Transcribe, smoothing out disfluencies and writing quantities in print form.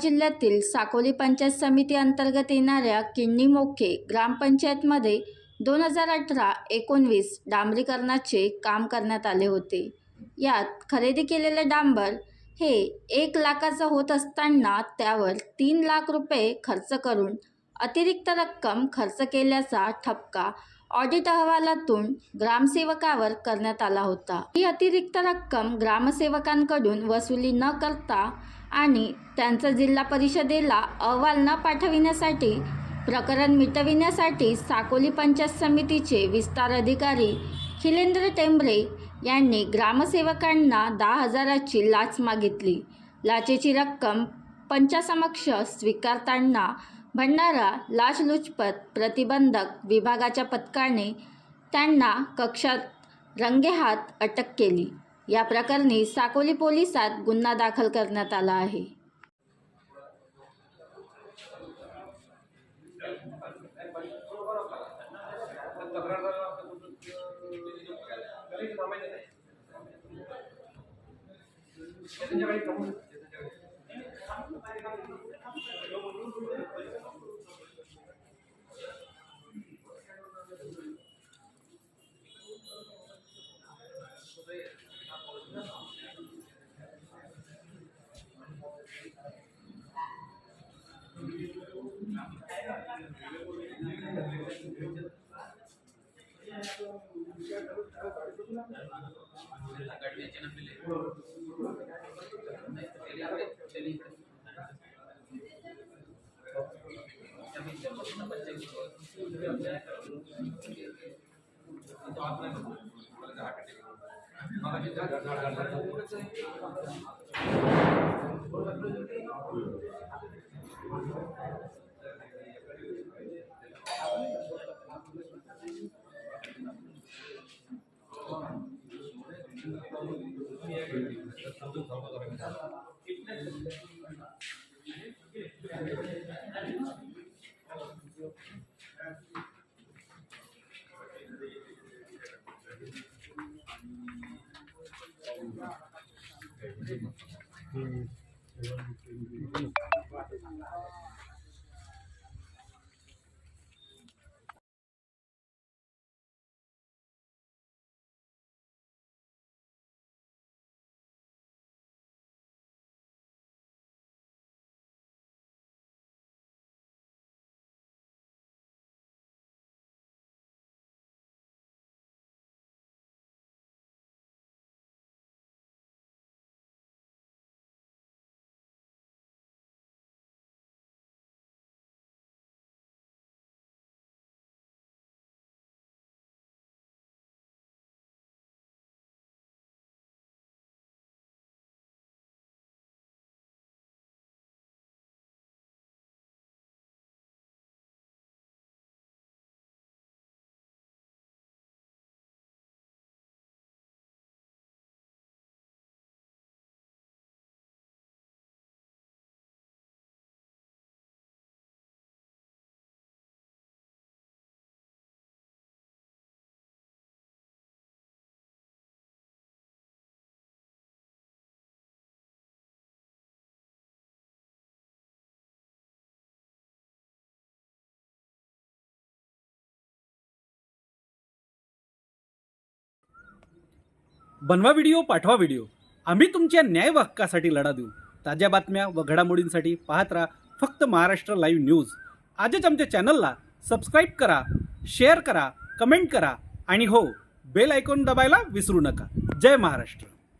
जिल्ह्यातील साकोली पंचायत समिती अंतर्गत येणाऱ्या किन्नी मोखे ग्रामपंचायतमध्ये 2018-19 डांबरीकरणाचे काम करण्यात आले होते। यात खरेदी केलेले डांबर हे 1 लाखाचं होत असताना त्यावर 3 लाख रुपये खर्च करून अतिरिक्त रक्कम खर्च केल्याचा ठपका ऑडिट अहवालातून ग्रामसेवकावर करण्यात आला होता। ही अतिरिक्त रक्कम ग्रामसेवकांकडून वसुली न करता आणि त्यांचा जिल्हा परिषदेला अहवाल न पाठविण्यासाठी प्रकरण मिटविण्यासाठी साकोली पंचायत समितीचे विस्तार अधिकारी खिलेंद्र टेंबरे यांनी ग्रामसेवकांना 10,000ची लाच मागितली। लाचेची रक्कम पंचासमक्ष स्वीकारताना भंडारा लाचलुचपत प्रतिबंधक विभागाच्या पथकाने त्यांना कक्षात रंगेहात अटक केली। या प्रकरणी साकोली पोलिसात गुन्हा दाखल करण्यात आला आहे। बनवा व्हिडिओ, पाठवा व्हिडिओ, आम्ही तुमच्या न्याय हक्कासाठी लढा देऊ। ताज्या बातम्या व घडामोडींसाठी पाहत राहा फक्त महाराष्ट्र लाईव्ह न्यूज। आजच आमच्या चॅनलला सबस्क्राईब करा, शेअर करा, कमेंट करा आणि हो, बेल आयकॉन दबायला विसरू नका। जय महाराष्ट्र।